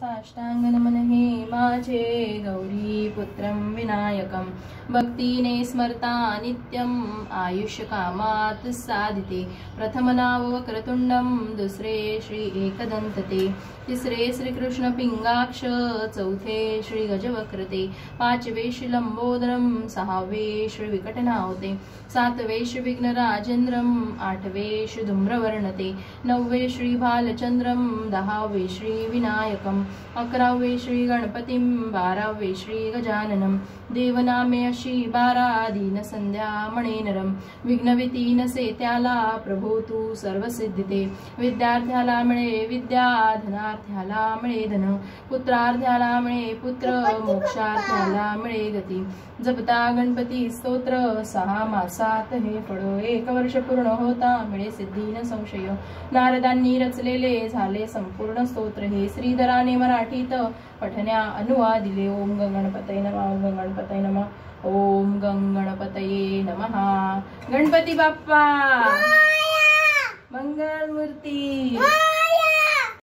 साष्टांग नमन हे माझे गौरी पुत्रं विनायकं भक्तीने स्मरता नित्यं आयुष्य कामात साधिते। प्रथम नाव वक्रतुंडम, दुसरे श्री एकदंतते, तिसरे श्री कृष्ण पिंगाक्ष, चौथे श्री गजवक्रते, पाचवे श्री लंबोदरम, सहावे श्री विकटनावते, सातवे श्री विघ्नराजेंद्रम, आठवे श्री धूम्रवर्णते, नववे श्री भालचंद्रम, दहावे श्री विनायकम, अकरावे श्री गणपतीं, बारावे श्री गजाननम। देवनामे अशी 12 दीन संध्या म्हणे नरम, विघ्नवितीन से त्याला प्रभू तू सर्व सिद्धिते। विद्यार्थ्याला मिळे विद्या, धनार्थ्याला मिळे धन, पुत्रार्थ्याला मिळे पुत्र, मोक्षार्थ्याला मिळे गती। जपता गणपती स्तोत्र 6 मासात हे फळ, 1 वर्ष पूर्ण होता मिळे सिद्धी न संशय। नारदांनी रचलेले झाले संपूर्ण स्तोत्र हे, श्रीधराने मराठीत पठण्या अनुवादिले। ओम गणपतये नमः, ओम गणपतये नमः, ओम गणपतये नमः। गणपती बाप्पा